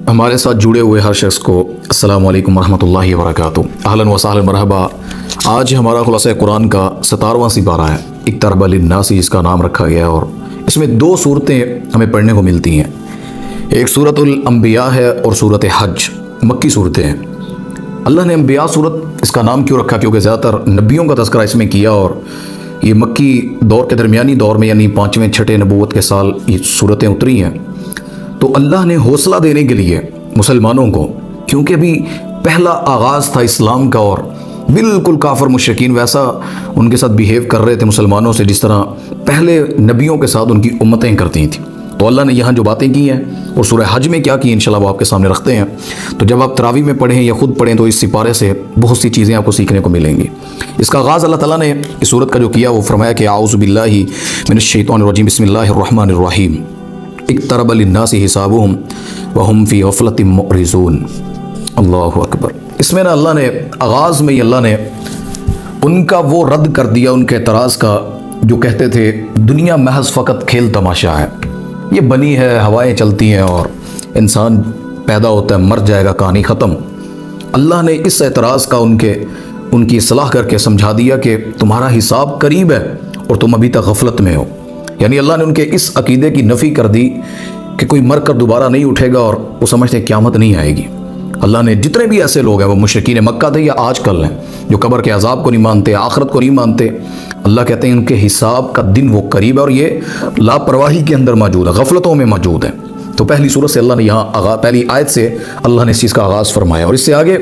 ہمارے ساتھ جڑے ہوئے ہر شخص کو السلام علیکم ورحمۃ اللہ وبرکاتہ۔ اہلاً و سہلاً مرحبا۔ آج ہمارا خلاصہ قرآن کا 17واں سپارہ ہے، اقترب للناس جس کا نام رکھا گیا ہے، اور اس میں دو صورتیں ہمیں پڑھنے کو ملتی ہیں۔ ایک سورۃ الانبیاء ہے اور سورۃ حج، مکی صورتیں ہیں۔ اللہ نے انبیاء صورت اس کا نام کیوں رکھا؟ کیونکہ زیادہ تر نبیوں کا تذکرہ اس میں کیا، اور یہ مکی دور کے درمیانی دور میں یعنی 5ویں 6 نبوت کے سال یہ صورتیں اتری ہیں۔ تو اللہ نے حوصلہ دینے کے لیے مسلمانوں کو، کیونکہ ابھی پہلا آغاز تھا اسلام کا، اور بالکل کافر مشرکین ویسا ان کے ساتھ بیہیو کر رہے تھے مسلمانوں سے جس طرح پہلے نبیوں کے ساتھ ان کی امتیں کرتی تھیں۔ تو اللہ نے یہاں جو باتیں کی ہیں اور سورہ حج میں کیا کی انشاءاللہ وہ آپ کے سامنے رکھتے ہیں۔ تو جب آپ تراویح میں پڑھیں یا خود پڑھیں تو اس سپارے سے بہت سی چیزیں آپ کو سیکھنے کو ملیں گی۔ اس کا آغاز اللہ تعالیٰ نے اس سورت کا جو کیا وہ فرمایا کہ اعوذ باللہ من الشیطان الرجیم بسم اللہ الرحمن الرحیم اقترب للناس حسابهم وهم فی غفلۃ معرضون۔ اللہ اکبر۔ اس میں اللہ نے آغاز میں ہی اللہ نے ان کا وہ رد کر دیا، ان کے اعتراض کا، جو کہتے تھے دنیا محض فقط کھیل تماشا ہے، یہ بنی ہے، ہوائیں چلتی ہیں اور انسان پیدا ہوتا ہے مر جائے گا، کہانی ختم۔ اللہ نے اس اعتراض کا ان کی اصلاح کر کے سمجھا دیا کہ تمہارا حساب قریب ہے اور تم ابھی تک غفلت میں ہو۔ یعنی اللہ نے ان کے اس عقیدے کی نفی کر دی کہ کوئی مر کر دوبارہ نہیں اٹھے گا، اور وہ سمجھتے ہیں قیامت نہیں آئے گی۔ اللہ نے جتنے بھی ایسے لوگ ہیں، وہ مشرکین مکہ تھے یا آج کل ہیں، جو قبر کے عذاب کو نہیں مانتے، آخرت کو نہیں مانتے، اللہ کہتے ہیں ان کے حساب کا دن وہ قریب ہے، اور یہ لاپرواہی کے اندر موجود ہے، غفلتوں میں موجود ہے۔ تو پہلی سورت سے اللہ نے یہاں پہلی آیت سے اللہ نے اس چیز کا آغاز فرمایا، اور اس سے آگے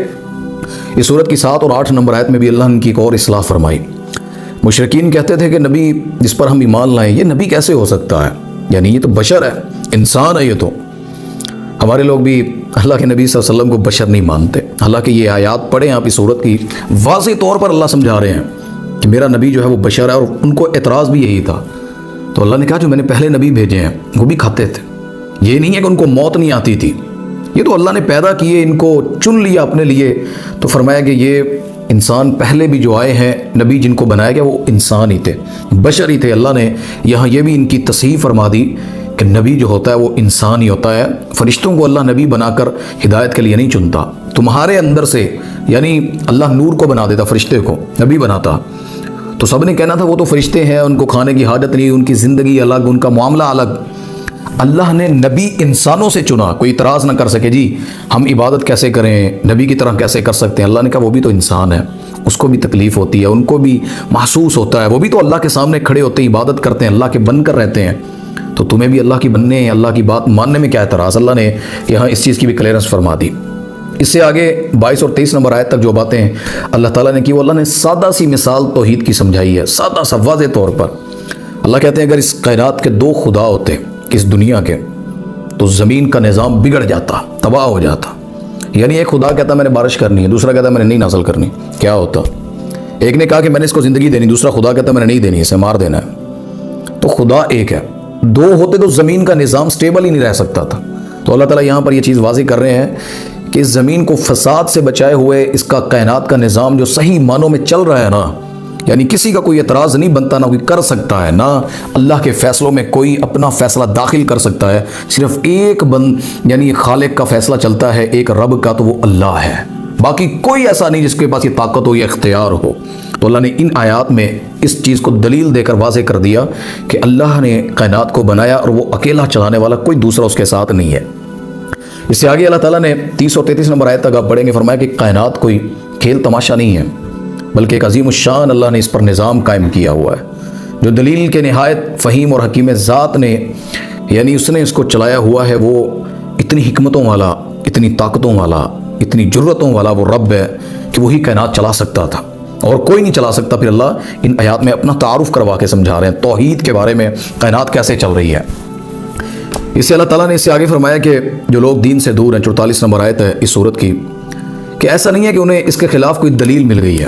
اس سورت کی 7 اور 8 نمبر آیت میں بھی اللہ نے کی ایک اور اصلاح فرمائی۔ مشرکین کہتے تھے کہ نبی جس پر ہم ایمان لائیں یہ نبی کیسے ہو سکتا ہے؟ یعنی یہ تو بشر ہے، انسان ہے۔ یہ تو ہمارے لوگ بھی اللہ کے نبی صلی اللہ علیہ وسلم کو بشر نہیں مانتے، حالانکہ یہ آیات پڑھیں آپ اس سورت کی، واضح طور پر اللہ سمجھا رہے ہیں کہ میرا نبی جو ہے وہ بشر ہے، اور ان کو اعتراض بھی یہی تھا۔ تو اللہ نے کہا جو میں نے پہلے نبی بھیجے ہیں وہ بھی کھاتے تھے، یہ نہیں ہے کہ ان کو موت نہیں آتی تھی، یہ تو اللہ نے پیدا کیے، ان کو چن لیا اپنے لیے۔ تو فرمایا کہ یہ انسان پہلے بھی جو آئے ہیں نبی جن کو بنایا گیا وہ انسان ہی تھے، بشر ہی تھے۔ اللہ نے یہاں یہ بھی ان کی تصحیح فرما دی کہ نبی جو ہوتا ہے وہ انسان ہی ہوتا ہے، فرشتوں کو اللہ نبی بنا کر ہدایت کے لیے نہیں چنتا۔ تمہارے اندر سے یعنی اللہ نور کو بنا دیتا، فرشتے کو نبی بناتا، تو سب نے کہنا تھا وہ تو فرشتے ہیں، ان کو کھانے کی حاجت نہیں، ان کی زندگی الگ، ان کا معاملہ الگ۔ اللہ نے نبی انسانوں سے چنا، کوئی اعتراض نہ کر سکے جی ہم عبادت کیسے کریں، نبی کی طرح کیسے کر سکتے ہیں۔ اللہ نے کہا وہ بھی تو انسان ہے، اس کو بھی تکلیف ہوتی ہے، ان کو بھی محسوس ہوتا ہے، وہ بھی تو اللہ کے سامنے کھڑے ہوتے ہیں، عبادت کرتے ہیں، اللہ کے بن کر رہتے ہیں، تو تمہیں بھی اللہ کی بننے، اللہ کی بات ماننے میں کیا اعتراض؟ اللہ نے یہاں اس چیز کی بھی کلیئرنس فرما دی۔ اس سے آگے 22 اور 23 نمبر آیت تک جو باتیں اللہ تعالیٰ نے کی، وہ اللہ نے سادہ سی مثال توحید کی سمجھائی ہے، سادہ سا واضح طور پر۔ اللہ کہتے ہیں اگر اس کائنات کے 2 خدا ہوتے اس دنیا کے تو زمین کا نظام بگڑ جاتا، تباہ ہو جاتا۔ یعنی ایک خدا کہتا میں نے بارش کرنی ہے، دوسرا کہتا میں نے نہیں نازل کرنی، کیا ہوتا؟ ایک نے کہا کہ میں نے اس کو زندگی دینی، دوسرا خدا کہتا میں نے نہیں دینی، اسے مار دینا ہے۔ تو خدا ایک ہے، 2 ہوتے تو زمین کا نظام سٹیبل ہی نہیں رہ سکتا تھا۔ تو اللہ تعالیٰ یہاں پر یہ چیز واضح کر رہے ہیں کہ اس زمین کو فساد سے بچائے ہوئے اس کا کائنات کا نظام جو صحیح معنوں میں چل رہا ہے نا، یعنی کسی کا کوئی اعتراض نہیں بنتا، نہ کوئی کر سکتا ہے، نہ اللہ کے فیصلوں میں کوئی اپنا فیصلہ داخل کر سکتا ہے، صرف ایک یعنی خالق کا فیصلہ چلتا ہے، ایک رب کا، تو وہ اللہ ہے، باقی کوئی ایسا نہیں جس کے پاس یہ طاقت ہو یا اختیار ہو۔ تو اللہ نے ان آیات میں اس چیز کو دلیل دے کر واضح کر دیا کہ اللہ نے کائنات کو بنایا اور وہ اکیلا چلانے والا، کوئی دوسرا اس کے ساتھ نہیں ہے۔ اس سے آگے اللہ تعالیٰ نے 30 اور 33 نمبر آیت تک آپ پڑھیں گے، فرمایا کہ کائنات کوئی کھیل تماشا نہیں ہے، بلکہ ایک عظیم الشان اللہ نے اس پر نظام قائم کیا ہوا ہے، جو دلیل کے نہایت فہیم اور حکیم ذات نے یعنی اس نے اس کو چلایا ہوا ہے۔ وہ اتنی حکمتوں والا، اتنی طاقتوں والا، اتنی جرتوں والا وہ رب ہے کہ وہی کائنات چلا سکتا تھا اور کوئی نہیں چلا سکتا۔ پھر اللہ ان آیات میں اپنا تعارف کروا کے سمجھا رہے ہیں توحید کے بارے میں، کائنات کیسے چل رہی ہے۔ اس سے اللہ تعالیٰ نے اس سے آگے فرمایا کہ جو لوگ دین سے دور ہیں، 44 نمبر آیت ہے اس سورت کی، کہ ایسا نہیں ہے کہ انہیں اس کے خلاف کوئی دلیل مل گئی ہے،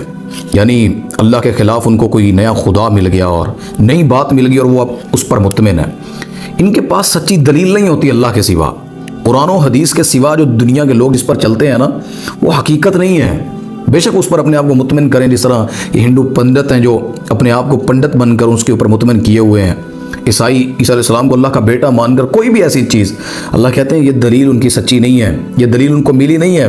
یعنی اللہ کے خلاف ان کو کوئی نیا خدا مل گیا اور نئی بات مل گئی اور وہ اب اس پر مطمئن ہے۔ ان کے پاس سچی دلیل نہیں ہوتی اللہ کے سوا، قرآن و حدیث کے سوا جو دنیا کے لوگ جس پر چلتے ہیں نا وہ حقیقت نہیں ہے۔ بے شک اس پر اپنے آپ کو مطمئن کریں، جس طرح یہ ہندو پنڈت ہیں جو اپنے آپ کو پنڈت بن کر اس کے اوپر مطمئن کیے ہوئے ہیں، عیسائی عیسیٰ علیہ السلام کو اللہ کا بیٹا مان کر کوئی بھی ایسی چیز، اللہ کہتے ہیں یہ دلیل ان کی سچی نہیں ہے، یہ دلیل ان کو ملی نہیں ہے۔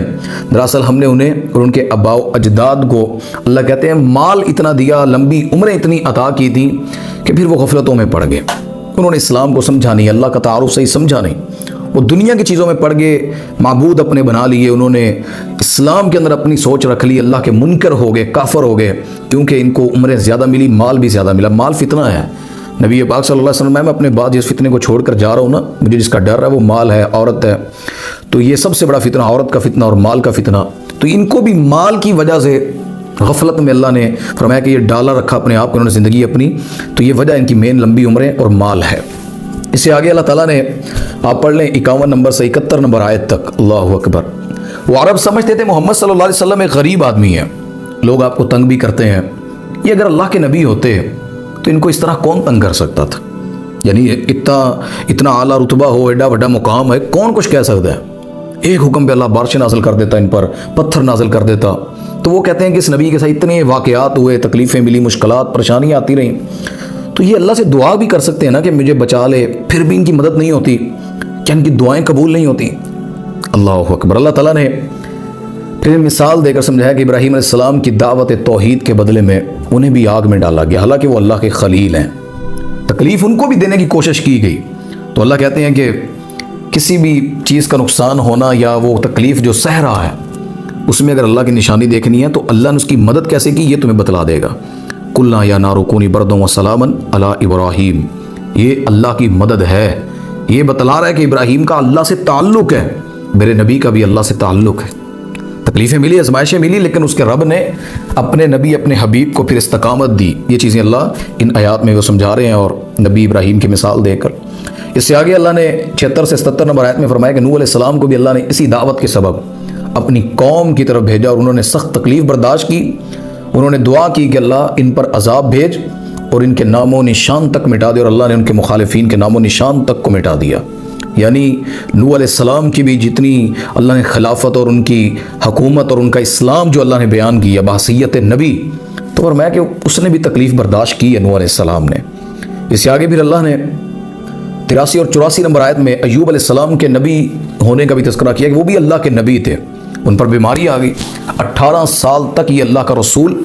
دراصل ہم نے انہیں اور ان کے آباء و اجداد کو اللہ کہتے ہیں مال اتنا دیا، لمبی عمریں اتنی عطا کی تھیں کہ پھر وہ غفلتوں میں پڑ گئے، انہوں نے اسلام کو سمجھا نہیں، اللہ کا تعارف صحیح سمجھا نہیں، وہ دنیا کی چیزوں میں پڑ گئے، معبود اپنے بنا لیے، انہوں نے اسلام کے اندر اپنی سوچ رکھ لی، اللہ کے منکر ہو گئے، کافر ہو گئے، کیونکہ ان کو عمریں زیادہ ملی، مال بھی زیادہ ملا۔ مال فتنہ ہے، نبی پاک صلی اللہ علیہ وسلم میں اپنے بعد جس فتنے کو چھوڑ کر جا رہا ہوں نا، مجھے جس کا ڈر ہے وہ مال ہے، عورت ہے، تو یہ سب سے بڑا فتنہ عورت کا فتنہ اور مال کا فتنہ، تو ان کو بھی مال کی وجہ سے غفلت میں اللہ نے فرمایا کہ یہ ڈالا رکھا اپنے آپ کو انہوں نے زندگی اپنی، تو یہ وجہ ان کی مین لمبی عمریں اور مال ہے۔ اس سے آگے اللہ تعالیٰ نے، آپ پڑھ لیں 51 نمبر سے 71 نمبر آیت تک، اللہ اکبر۔ وہ عرب سمجھتے تھے محمد صلی اللہ علیہ وسلم ایک غریب آدمی ہے، لوگ آپ کو تنگ بھی کرتے ہیں، یہ اگر اللہ کے نبی ہوتے تو ان کو اس طرح کون تنگ کر سکتا تھا؟ یعنی اتنا اعلیٰ رتبہ ہو، ایڈا بڑا مقام ہے، کون کچھ کہہ سکتا ہے؟ ایک حکم پہ اللہ بارشیں نازل کر دیتا، ان پر پتھر نازل کر دیتا۔ تو وہ کہتے ہیں کہ اس نبی کے ساتھ اتنے واقعات ہوئے، تکلیفیں ملی، مشکلات، پریشانیاں آتی رہیں، تو یہ اللہ سے دعا بھی کر سکتے ہیں نا کہ مجھے بچا لے، پھر بھی ان کی مدد نہیں ہوتی، کیا ان کی دعائیں قبول نہیں ہوتی؟ اللہ اکبر۔ اللہ تعالیٰ نے پھر مثال دے کر سمجھایا کہ ابراہیم علیہ السلام کی دعوت توحید کے بدلے میں انہیں بھی آگ میں ڈالا گیا، حالانکہ وہ اللہ کے خلیل ہیں، تکلیف ان کو بھی دینے کی کوشش کی گئی۔ تو اللہ کہتے ہیں کہ کسی بھی چیز کا نقصان ہونا یا وہ تکلیف جو سہ رہا ہے، اس میں اگر اللہ کی نشانی دیکھنی ہے تو اللہ نے اس کی مدد کیسے کی یہ تمہیں بتلا دے گا۔ قلنا یا نار کونی بردا وسلاما علی ابراہیم، یہ اللہ کی مدد ہے، یہ بتلا رہا ہے کہ ابراہیم کا اللہ سے تعلق ہے، میرے نبی کا بھی اللہ سے تعلق ہے۔ تکلیفیں ملی، آزمائشیں ملی، لیکن اس کے رب نے اپنے نبی اپنے حبیب کو پھر استقامت دی۔ یہ چیزیں اللہ ان آیات میں وہ سمجھا رہے ہیں، اور نبی ابراہیم کی مثال دے کر۔ اس سے آگے اللہ نے 76 سے 77 نمبر آیت میں فرمایا کہ نوح علیہ السلام کو بھی اللہ نے اسی دعوت کے سبب اپنی قوم کی طرف بھیجا، اور انہوں نے سخت تکلیف برداشت کی، انہوں نے دعا کی کہ اللہ ان پر عذاب بھیج اور ان کے نام و نشان تک مٹا دے، اور اللہ نے ان کے مخالفین کے نام و نشان تک کو مٹا دیا۔ یعنی نوح علیہ السلام کی بھی جتنی اللہ نے خلافت اور ان کی حکومت اور ان کا اسلام جو اللہ نے بیان کیا بحیثیت نبی، تو فرمایا کہ اس نے بھی تکلیف برداشت کی ہے نوح علیہ السلام نے۔ اس سے آگے پھر اللہ نے 83 اور 84 نمبر آیت میں ایوب علیہ السلام کے نبی ہونے کا بھی تذکرہ کیا کہ وہ بھی اللہ کے نبی تھے، ان پر بیماری آ گئی، 18 سال تک یہ اللہ کا رسول،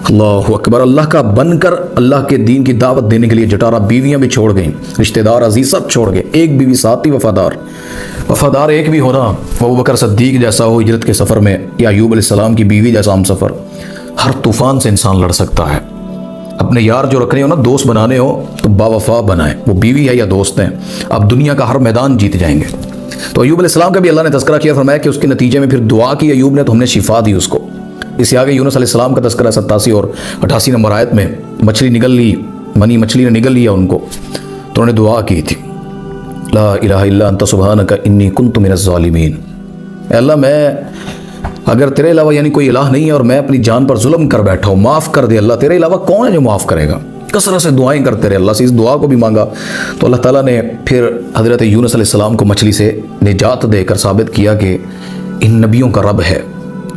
اللہ اکبر، اللہ کا بن کر اللہ کے دین کی دعوت دینے کے لیے جٹا رہا، بیویاں بھی چھوڑ گئیں، رشتہ دار عزیز سب چھوڑ گئے، ایک بیوی ساتھ ہی وفادار ایک بھی ہونا، وہ ابوبکر صدیق جیسا ہو ہجرت کے سفر میں، یا ایوب علیہ السلام کی بیوی جیسا ہم سفر۔ ہر طوفان سے انسان لڑ سکتا ہے، اپنے یار جو رکھنے ہو نا، دوست بنانے ہو تو باوفا بنائیں، وہ بیوی ہے یا دوست ہیں، آپ دنیا کا ہر میدان جیت جائیں گے۔ تو ایوب علیہ السلام کا بھی اللہ نے تذکرہ کیا، فرمایا کہ اس کے نتیجے میں پھر دعا کی ایوب نے تو ہم نے شفا دی اس کو۔ اس سے آگے یونس علیہ السلام کا تذکرہ 87 اور 88 نمبر آیت میں، مچھلی نگل لی، منی مچھلی نے نگل لیا ان کو، تو انہوں نے دعا کی تھی، لا الہ الا انت سبحانک انی کنت من الظالمین، اے اللہ میں اگر تیرے علاوہ یعنی کوئی الہ نہیں ہے اور میں اپنی جان پر ظلم کر بیٹھا ہوں، معاف کر دے اللہ، تیرے علاوہ کون ہے جو معاف کرے گا؟ کثرت سے دعائیں کرتے رہے، اللہ سے اس دعا کو بھی مانگا، تو اللہ تعالیٰ نے پھر حضرت یونس علیہ السلام کو مچھلی سے نجات دے کر ثابت کیا کہ ان نبیوں کا رب ہے۔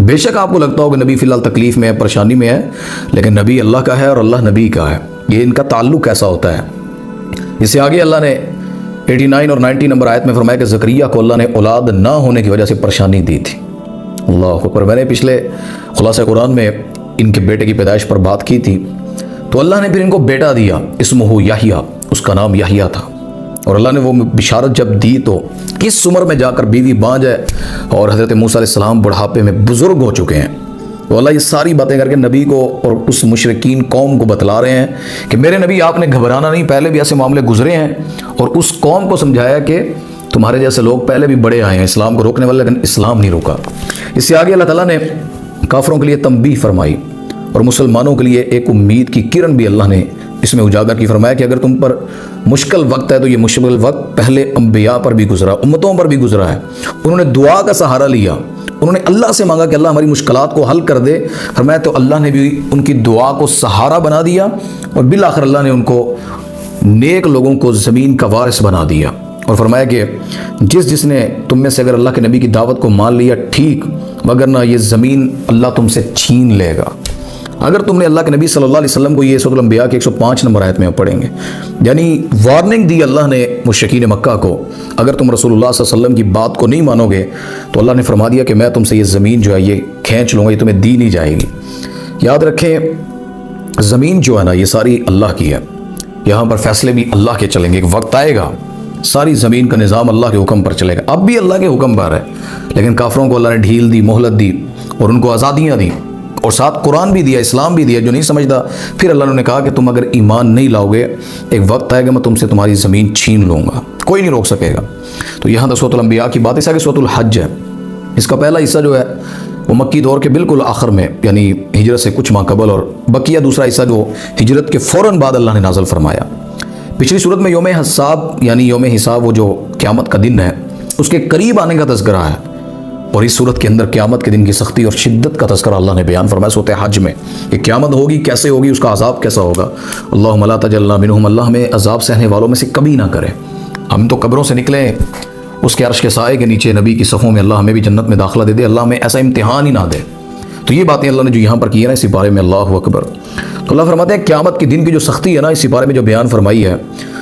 بے شک آپ کو لگتا ہو کہ نبی فی الحال تکلیف میں ہے، پریشانی میں ہے، لیکن نبی اللہ کا ہے اور اللہ نبی کا ہے، یہ ان کا تعلق ایسا ہوتا ہے۔ اس سے آگے اللہ نے 89 اور 90 نمبر آیت میں فرمایا کہ زکریہ کو اللہ نے اولاد نہ ہونے کی وجہ سے پریشانی دی تھی۔ اللہ اکبر۔ میں نے پچھلے خلاصہ قرآن میں ان کے بیٹے کی پیدائش پر بات کی تھی، تو اللہ نے پھر ان کو بیٹا دیا، اسمہ یحییٰ، اس کا نام یحییٰ تھا، اور اللہ نے وہ بشارت جب دی تو کس عمر میں جا کر بیوی بانجھ ہے، اور حضرت موسیٰ علیہ السلام بڑھاپے میں بزرگ ہو چکے ہیں، تو اللہ یہ ساری باتیں کر کے نبی کو اور اس مشرکین قوم کو بتلا رہے ہیں کہ میرے نبی آپ نے گھبرانا نہیں، پہلے بھی ایسے معاملے گزرے ہیں، اور اس قوم کو سمجھایا کہ تمہارے جیسے لوگ پہلے بھی بڑے آئے ہیں اسلام کو روکنے والے، لیکن اسلام نہیں روکا۔ اس سے آگے اللہ تعالیٰ نے کافروں کے لیے تنبیہ فرمائی اور مسلمانوں کے لیے ایک امید کی کرن بھی اللہ نے اس میں اجاگر کی، فرمایا کہ اگر تم پر مشکل وقت ہے تو یہ مشکل وقت پہلے انبیاء پر بھی گزرا، امتوں پر بھی گزرا ہے، انہوں نے دعا کا سہارا لیا، انہوں نے اللہ سے مانگا کہ اللہ ہماری مشکلات کو حل کر دے، فرمایا تو اللہ نے بھی ان کی دعا کو سہارا بنا دیا، اور بالآخر اللہ نے ان کو نیک لوگوں کو زمین کا وارث بنا دیا، اور فرمایا کہ جس نے تم میں سے اگر اللہ کے نبی کی دعوت کو مان لیا ٹھیک، مگر نہ یہ زمین اللہ تم سے چھین لے گا۔ اگر تم نے اللہ کے نبی صلی اللہ علیہ وسلم کو یہ سورۃ الانبیاء کی 105 نمبر آیت میں پڑھیں گے، یعنی وارننگ دی اللہ نے مشرکین مکہ کو، اگر تم رسول اللہ صلی اللہ علیہ وسلم کی بات کو نہیں مانو گے تو اللہ نے فرما دیا کہ میں تم سے یہ زمین جو ہے یہ کھینچ لوں گا، یہ تمہیں دی نہیں جائے گی۔ یاد رکھیں زمین جو ہے نا یہ ساری اللہ کی ہے، یہاں پر فیصلے بھی اللہ کے چلیں گے، ایک وقت آئے گا ساری زمین کا نظام اللہ کے حکم پر چلے گا۔ اب بھی اللہ کے حکم پر ہے، لیکن کافروں کو اللہ نے ڈھیل دی، مہلت دی اور ان کو آزادیاں دی اور ساتھ قرآن بھی دیا، اسلام بھی دیا۔ جو نہیں سمجھتا پھر اللہ نے کہا کہ تم اگر ایمان نہیں لاؤ گے ایک وقت آئے گا میں تم سے تمہاری زمین چھین لوں گا، کوئی نہیں روک سکے گا۔ تو یہاں تک سورۃ الانبیاء کی بات، اس آگے سورۃ الحج ہے۔ اس کا پہلا حصہ جو ہے وہ مکی دور کے بالکل آخر میں، یعنی ہجرت سے کچھ ماہ قبل، اور بقیہ دوسرا حصہ جو ہجرت کے فوراً بعد اللہ نے نازل فرمایا۔ پچھلی صورت میں یوم حساب یعنی یوم حساب، وہ جو قیامت کا دن ہے، اس کے قریب آنے کا تذکرہ ہے، اور اس صورت کے اندر قیامت کے دن کی سختی اور شدت کا تذکرہ اللہ نے بیان فرمایا سورۃ حج میں کہ قیامت ہوگی، کیسے ہوگی، اس کا عذاب کیسا ہوگا۔ اللہم لا تجعلنا منہم، اللہ ہمیں عذاب سہنے والوں میں سے کبھی نہ کرے۔ ہم تو قبروں سے نکلیں اس کے عرش کے سائے کے نیچے نبی کی صفوں میں، اللہ ہمیں بھی جنت میں داخلہ دے دے، اللہ ہمیں ایسا امتحان ہی نہ دے۔ تو یہ باتیں اللہ نے جو یہاں پر کی ہے نا اسی بارے میں، اللہ اکبر۔ تو اللہ فرماتے ہیں قیامت کے دن کی جو سختی ہے نا اسی بارے میں جو بیان فرمائی ہے،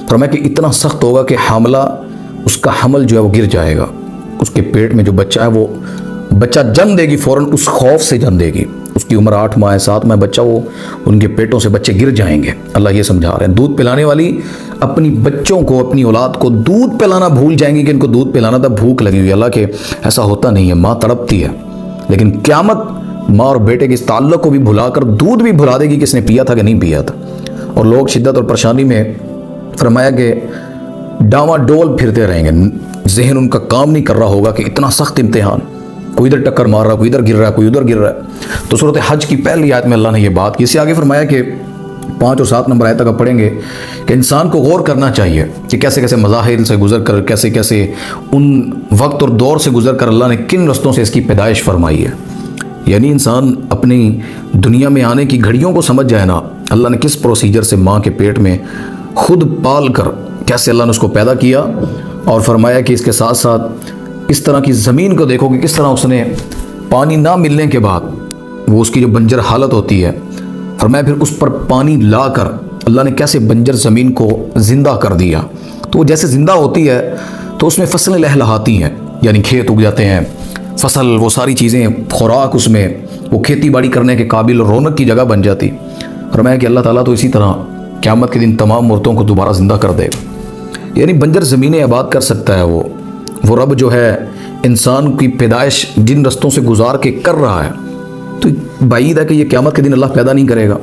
فرمایا کہ اتنا سخت ہوگا کہ حاملہ اس کا حمل جو ہے وہ گر جائے گا، اس کے پیٹ میں جو بچہ ہے وہ بچہ جن دے گی، فوراً اس خوف سے جن دے گی۔ اس کی عمر 8 ماہ 7 ماہ بچہ، وہ ان کے پیٹوں سے بچے گر جائیں گے۔ اللہ یہ سمجھا رہے ہیں دودھ پلانے والی اپنی بچوں کو، اپنی اولاد کو دودھ پلانا بھول جائیں گے کہ ان کو دودھ پلانا تھا، بھوک لگی ہوئی۔ اللہ کہ ایسا ہوتا نہیں ہے، ماں تڑپتی ہے، لیکن قیامت ماں اور بیٹے کے اس تعلق کو بھی بھلا کر دودھ بھی بھلا دے گی کہ اس نے پیا تھا کہ نہیں پیا تھا۔ اور لوگ شدت اور پریشانی میں فرمایا کہ ڈاواں ڈول پھرتے رہیں گے، ذہن ان کا کام نہیں کر رہا ہوگا کہ اتنا سخت امتحان، کوئی ادھر ٹکر مار رہا، کوئی ادھر گر رہا ہے، کوئی ادھر گر رہا ہے۔ تو سورۃ حج کی پہلی آیت میں اللہ نے یہ بات کی۔ اس سے آگے فرمایا کہ 5 اور 7 نمبر آیت تک آپ پڑھیں گے کہ انسان کو غور کرنا چاہیے کہ کیسے کیسے مظاہر سے گزر کر، کیسے کیسے ان وقت اور دور سے گزر کر اللہ نے کن رستوں سے اس کی پیدائش فرمائی ہے۔ یعنی انسان اپنی دنیا میں آنے کی گھڑیوں کو سمجھ جائے نا، اللہ نے کس پروسیجر سے ماں کے پیٹ میں خود پال کر کیسے اللہ نے اس کو پیدا کیا، اور فرمایا کہ اس کے ساتھ ساتھ اس طرح کی زمین کو دیکھو کہ کس طرح اس نے پانی نہ ملنے کے بعد وہ اس کی جو بنجر حالت ہوتی ہے، فرمایا پھر اس پر پانی لا کر اللہ نے کیسے بنجر زمین کو زندہ کر دیا۔ تو وہ جیسے زندہ ہوتی ہے تو اس میں فصلیں لہلہاتی ہیں، یعنی کھیت اگ جاتے ہیں، فصل، وہ ساری چیزیں، خوراک، اس میں وہ کھیتی باڑی کرنے کے قابل اور رونق کی جگہ بن جاتی۔ فرمایا کہ اللہ تعالیٰ تو اسی طرح قیامت کے دن تمام مردوں کو دوبارہ زندہ کر دے گا، یعنی بنجر زمینیں آباد کر سکتا ہے وہ رب جو ہے انسان کی پیدائش جن رستوں سے گزار کے کر رہا ہے، تو بعید ہے کہ یہ قیامت کے دن اللہ پیدا نہیں کرے گا۔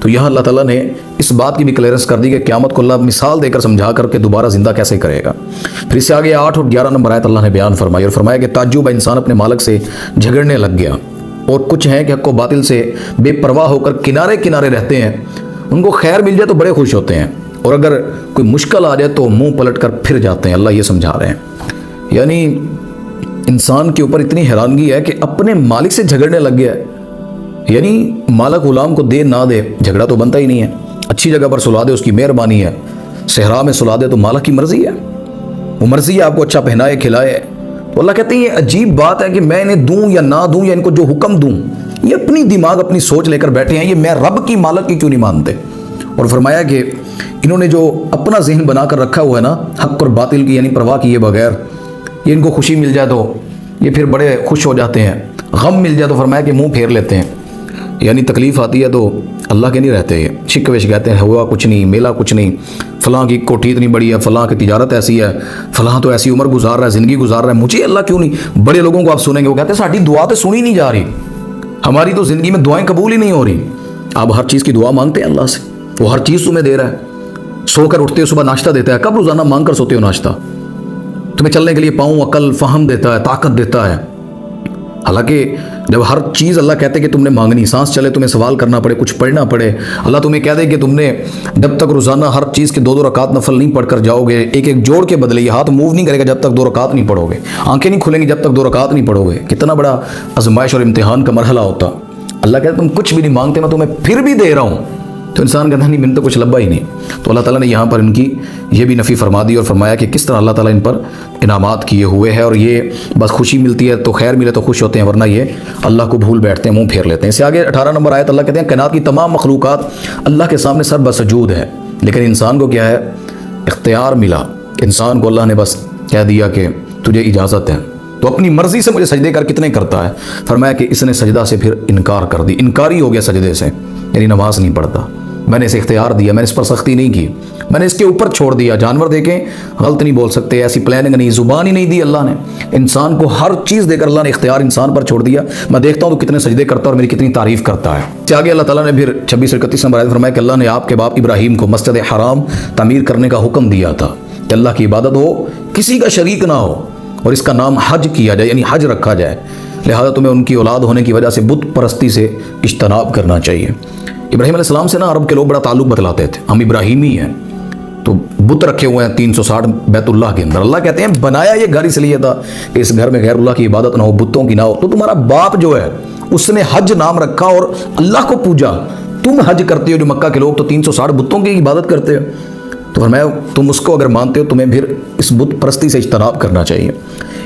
تو یہاں اللہ تعالیٰ نے اس بات کی بھی کلیئرنس کر دی کہ قیامت کو اللہ مثال دے کر سمجھا کر کے دوبارہ زندہ کیسے کرے گا۔ پھر اس سے آگے 8 اور 11 نمبر آیت اللہ نے بیان فرمائی اور فرمایا کہ تعجب ہے انسان اپنے مالک سے جھگڑنے لگ گیا، اور کچھ ہیں کہ حق و باطل سے بے پرواہ ہو کر کنارے کنارے رہتے ہیں، ان کو خیر مل جائے تو بڑے خوش ہوتے ہیں، اور اگر کوئی مشکل آ جائے تو منہ پلٹ کر پھر جاتے ہیں۔ اللہ یہ سمجھا رہے ہیں، یعنی انسان کے اوپر اتنی حیرانگی ہے کہ اپنے مالک سے جھگڑنے لگ گیا ہے۔ یعنی مالک غلام کو دے نہ دے جھگڑا تو بنتا ہی نہیں ہے، اچھی جگہ پر سلا دے اس کی مہربانی ہے، صحرا میں سلا دے تو مالک کی مرضی ہے، وہ مرضی ہے آپ کو اچھا پہنائے کھلائے۔ تو اللہ کہتے ہیں یہ عجیب بات ہے کہ میں انہیں دوں یا نہ دوں، یا ان کو جو حکم دوں، یہ اپنی دماغ اپنی سوچ لے کر بیٹھے ہیں، یہ میں رب کی مالک کی کیوں نہیں مانتے۔ اور فرمایا کہ انہوں نے جو اپنا ذہن بنا کر رکھا ہوا ہے نا حق اور باطل کی یعنی پرواہ کیے بغیر، یہ ان کو خوشی مل جائے تو یہ پھر بڑے خوش ہو جاتے ہیں، غم مل جائے تو فرمایا کہ منہ پھیر لیتے ہیں، یعنی تکلیف آتی ہے تو اللہ کے نہیں رہتے، شکوے کہتے ہیں ہوا کچھ نہیں، میلا کچھ نہیں، فلاں کی کوٹھی اتنی بڑی ہے، فلاں کی تجارت ایسی ہے، فلاں تو ایسی عمر گزار رہا ہے، زندگی گزار رہا ہے، مجھے اللہ کیوں نہیں۔ بڑے لوگوں کو آپ سنیں گے وہ کہتے ہیں ساڈی دعا تو سنی نہیں جا رہی، ہماری تو زندگی میں دعائیں قبول ہی نہیں ہو رہی۔ آپ ہر چیز کی دعا مانگتے ہیں اللہ سے، وہ ہر چیز تمہیں دے رہا ہے، سو کر اٹھتے ہو صبح ناشتہ دیتا ہے، کب روزانہ مانگ کر سوتے ہو ناشتہ؟ تمہیں چلنے کے لیے پاؤں، عقل، فہم دیتا ہے، طاقت دیتا ہے۔ حالانکہ جب ہر چیز اللہ کہتے ہیں کہ تم نے مانگنی، سانس چلے تمہیں سوال کرنا پڑے، کچھ پڑھنا پڑے، اللہ تمہیں کہہ دے کہ تم نے جب تک روزانہ ہر چیز کے 2 رکعت نفل نہیں پڑھ کر جاؤ گے، ایک ایک جوڑ کے بدلے، یہ ہاتھ موو نہیں کرے گا جب تک 2 رکعت نہیں پڑھو گے، آنکھیں نہیں کھلیں گی جب تک 2 رکعت نہیں پڑھو گے، کتنا بڑا آزمائش اور امتحان کا مرحلہ ہوتا۔ اللہ کہتے تم کچھ بھی نہیں مانگتے، میں تمہیں پھر بھی دے رہا ہوں، تو انسان کہتا ہے نہیں، میں نے تو کچھ لبا ہی نہیں۔ تو اللہ تعالیٰ نے یہاں پر ان کی یہ بھی نفی فرما دی اور فرمایا کہ کس طرح اللہ تعالیٰ ان پر انعامات کیے ہوئے ہے، اور یہ بس خوشی ملتی ہے تو خیر ملے تو خوش ہوتے ہیں، ورنہ یہ اللہ کو بھول بیٹھتے ہیں، منہ پھیر لیتے ہیں۔ اس سے آگے 18 نمبر آیت اللہ کہتے ہیں کائنات کی تمام مخلوقات اللہ کے سامنے سر بسجود ہے، لیکن انسان کو کیا ہے؟ اختیار ملا۔ انسان کو اللہ نے بس کہہ دیا کہ تجھے اجازت ہے، تو اپنی مرضی سے مجھے سجدے کر کتنے کرتا ہے؟ فرمایا کہ اس نے سجدہ سے پھر انکار کر دی، انکاری ہو گیا سجدے سے، یعنی نماز نہیں پڑھتا، میں نے اسے اختیار دیا، میں نے اس پر سختی نہیں کی، میں نے اس کے اوپر چھوڑ دیا۔ جانور دیکھیں غلط نہیں بول سکتے، ایسی پلاننگ نہیں، زبان ہی نہیں دی اللہ نے، انسان کو ہر چیز دے کر اللہ نے اختیار انسان پر چھوڑ دیا۔ میں دیکھتا ہوں تو کتنے سجدے کرتا ہے اور میری کتنی تعریف کرتا ہے۔ اس سے آگے اللہ تعالیٰ نے پھر 26 اور 31 نمبر آیت فرمایا کہ اللہ نے آپ کے باپ ابراہیم کو مسجد حرام تعمیر کرنے کا حکم دیا تھا کہ اللہ کی عبادت ہو، کسی کا شریک نہ ہو، اور اس کا نام حج کیا جائے، یعنی حج رکھا جائے، لہذا تمہیں ان کی اولاد ہونے کی وجہ سے بت پرستی سے اجتناب کرنا چاہیے۔ ابراہیم علیہ السلام سے نا عرب کے لوگ بڑا تعلق بتلاتے تھے، ہم ابراہیمی ہیں، تو بت رکھے ہوئے ہیں 360 بیت اللہ کے اندر۔ اللہ کہتے ہیں بنایا یہ گھر اس لیے تھا کہ اس گھر میں غیر اللہ کی عبادت نہ ہو، بتوں کی نہ ہو۔ تو تمہارا باپ جو ہے اس نے حج نام رکھا اور اللہ کو پوجا، تم حج کرتے ہو جو مکہ کے لوگ تو 360 بتوں کی عبادت کرتے ہو، تو فرمایا تم اس کو اگر مانتے ہو تمہیں پھر اس بت پرستی سے اجتناب کرنا چاہیے۔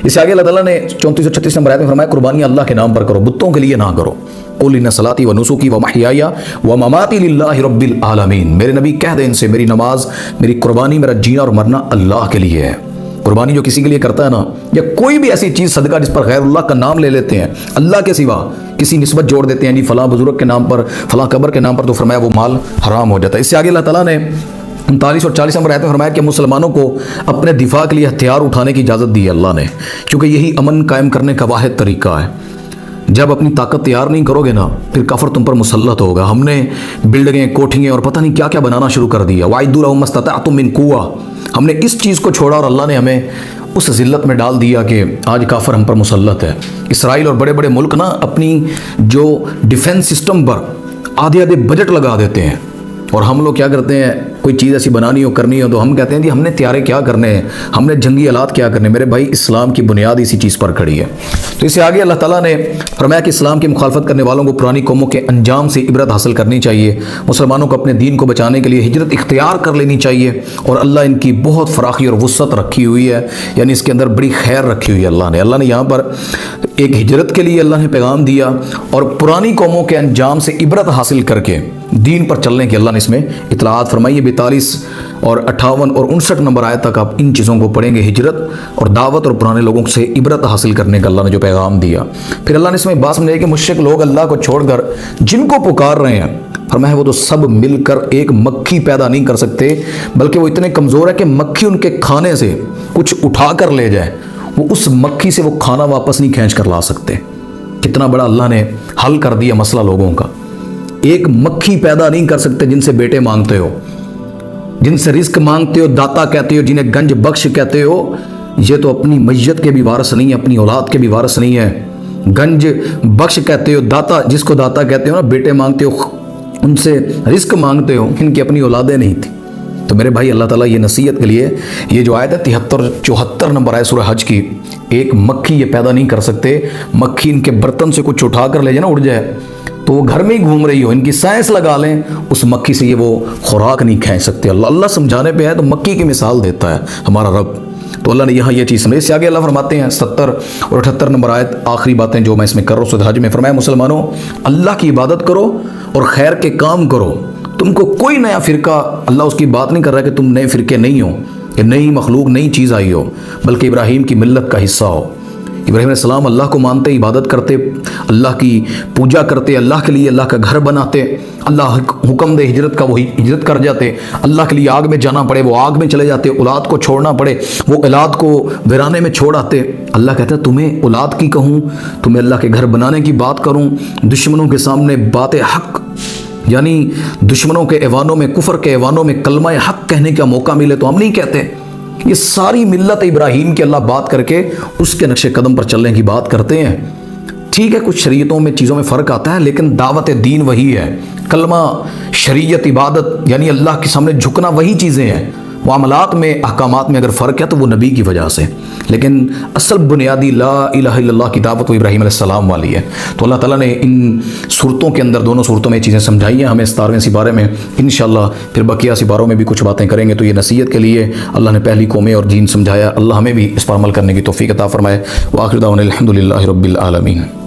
اس سے آگے اللہ تعالیٰ نے 34 اور 36 نمبر آیت میں فرمایا قربانیاں اللہ کے نام پر کرو، بتوں کے لیے نہ کرو۔ قل ان صلاتی و نسکی و محیای و مماتی للہ رب العالمین، میرے نبی کہہ دیں ان سے میری نماز، میری قربانی، میرا جینا اور مرنا اللہ کے لیے ہے۔ قربانی جو کسی کے لیے کرتا ہے نا، یا کوئی بھی ایسی چیز صدقہ جس پر غیر اللہ کا نام لے لیتے ہیں، اللہ کے سوا کسی نسبت جوڑ دیتے ہیں، یعنی فلاں بزرگ کے نام پر، فلاں قبر کے نام پر، تو فرمایا وہ مال حرام ہو جاتا ہے۔ اس سے آگے اللہ تعالیٰ نے 39 اور 40 نمبر آیت میں فرمایا کہ مسلمانوں کو اپنے دفاع کے لیے ہتھیار اٹھانے کی اجازت دی ہے اللہ نے، کیونکہ یہی امن قائم کرنے کا واحد طریقہ ہے۔ جب اپنی طاقت تیار نہیں کرو گے نا، پھر کفر تم پر مسلط ہوگا۔ ہم نے بلڈنگیں، کوٹھیاں اور پتہ نہیں کیا کیا بنانا شروع کر دیا۔ وَأَعِدُّوا لَهُم مَا اسْتَطَعْتُم مِّن قُوَّةٍ، ہم نے اس چیز کو چھوڑا اور اللہ نے ہمیں اس ذلت میں ڈال دیا کہ آج کافر ہم پر مسلط ہے۔ اسرائیل اور بڑے بڑے ملک نا اپنی جو ڈیفنس سسٹم پر آدھے آدھے بجٹ لگا دیتے ہیں، اور ہم لوگ کیا کرتے ہیں، کوئی چیز ایسی بنانی ہو، کرنی ہو، تو ہم کہتے ہیں جی ہم نے تیارے کیا کرنے ہیں، ہم نے جنگی آلات کیا کرنے۔ میرے بھائی اسلام کی بنیاد اسی چیز پر کھڑی ہے۔ تو اس سے آگے اللہ تعالیٰ نے فرمایا کہ اسلام کی مخالفت کرنے والوں کو پرانی قوموں کے انجام سے عبرت حاصل کرنی چاہیے، مسلمانوں کو اپنے دین کو بچانے کے لیے ہجرت اختیار کر لینی چاہیے، اور اللہ ان کی بہت فراخی اور وسعت رکھی ہوئی ہے، یعنی اس کے اندر بڑی خیر رکھی ہوئی ہے اللہ نے یہاں پر ایک ہجرت کے لیے اللہ نے پیغام دیا، اور پرانی قوموں کے انجام سے عبرت حاصل کر کے دین پر چلنے کی اللہ نے اس میں اطلاعات فرمائی ہے۔ 42 اور 58 اور 59 نمبر آیت تک آپ ان چیزوں کو پڑھیں گے، ہجرت اور دعوت اور پرانے لوگوں سے عبرت حاصل کرنے کا اللہ نے جو پیغام دیا۔ پھر اللہ نے اس میں بات سمجھائی کہ مشرک لوگ اللہ کو چھوڑ کر جن کو پکار رہے ہیں، فرمایا وہ تو سب مل کر ایک مکھی پیدا نہیں کر سکتے، بلکہ وہ اتنے کمزور ہے کہ مکھی ان کے کھانے سے کچھ اٹھا کر لے جائے، وہ اس مکھی سے وہ کھانا واپس نہیں کھینچ کر لا سکتے۔ کتنا بڑا اللہ نے حل کر دیا مسئلہ لوگوں کا۔ ایک مکھی پیدا نہیں کر سکتے جن سے بیٹے مانگتے ہو، جن سے رزق مانگتے ہو، داتا کہتے ہو، جنہیں گنج بخش کہتے ہو، یہ تو اپنی میت کے بھی وارث نہیں ہے، اپنی اولاد کے بھی وارث نہیں ہے۔ گنج بخش کہتے ہو، داتا جس کو داتا کہتے ہو نا، بیٹے مانگتے ہو، ان سے رزق مانگتے ہو، ان کی اپنی اولادیں نہیں تھیں۔ تو میرے بھائی اللہ تعالیٰ یہ نصیحت کے لیے یہ جو آیت ہے 73-74 نمبر آیت سورہ حج کی، ایک مکھی یہ پیدا نہیں کر سکتے، مکھی ان کے برتن سے کچھ اٹھا کر لے جائے نا، اڑ جائے، تو وہ گھر میں ہی گھوم رہی ہو، ان کی سائنس لگا لیں، اس مکھی سے یہ وہ خوراک نہیں کھینچ سکتے۔ اللہ سمجھانے پہ ہے تو مکھی کی مثال دیتا ہے ہمارا رب۔ تو اللہ نے یہاں یہ چیز سمجھی۔ اس سے آگے اللہ فرماتے ہیں 70 اور 78 نمبر آیت، آخری باتیں جو میں اس میں کر رہا ہوں سورہ حج میں، فرمایا مسلمانوں اللہ کی عبادت کرو اور خیر کے کام کرو، تم کو کوئی نیا فرقہ، اللہ اس کی بات نہیں کر رہا ہے کہ تم نئے فرقے نہیں ہو، کہ نئی مخلوق نئی چیز آئی ہو، بلکہ ابراہیم کی ملت کا حصہ ہو۔ ابراہیم علیہ السلام اللہ کو مانتے، عبادت کرتے، اللہ کی پوجا کرتے، اللہ کے لیے اللہ کا گھر بناتے، اللہ حکم دے ہجرت کا وہ ہجرت کر جاتے، اللہ کے لیے آگ میں جانا پڑے وہ آگ میں چلے جاتے، اولاد کو چھوڑنا پڑے وہ اولاد کو ویرانے میں چھوڑ آتے۔ اللہ کہتا ہے تمہیں اولاد کی کہوں، تمہیں اللہ کے گھر بنانے کی بات کروں، دشمنوں کے سامنے بات حق، یعنی دشمنوں کے ایوانوں میں، کفر کے ایوانوں میں کلمہ حق کہنے کا موقع ملے تو ہم نہیں کہتے۔ یہ ساری ملت ابراہیم کی اللہ بات کر کے اس کے نقش قدم پر چلنے کی بات کرتے ہیں۔ ٹھیک ہے کچھ شریعتوں میں چیزوں میں فرق آتا ہے، لیکن دعوت دین وہی ہے، کلمہ، شریعت، عبادت، یعنی اللہ کے سامنے جھکنا وہی چیزیں ہیں۔ معاملات میں احکامات میں اگر فرق ہے تو وہ نبی کی وجہ سے، لیکن اصل بنیادی لا الہ الا اللہ کی دعوت وہ ابراہیم علیہ السلام والی ہے۔ تو اللہ تعالیٰ نے ان صورتوں کے اندر، دونوں صورتوں میں چیزیں سمجھائی ہیں ہمیں 17ویں سپارے میں۔ انشاءاللہ پھر بقیہ سپاروں میں بھی کچھ باتیں کریں گے۔ تو یہ نصیحت کے لیے اللہ نے پہلی قومیں اور دین سمجھایا، اللہ ہمیں بھی اس پر عمل کرنے کی توفیق عطا فرمائے۔ وآخر دعوانا الحمدللہ رب العالمین۔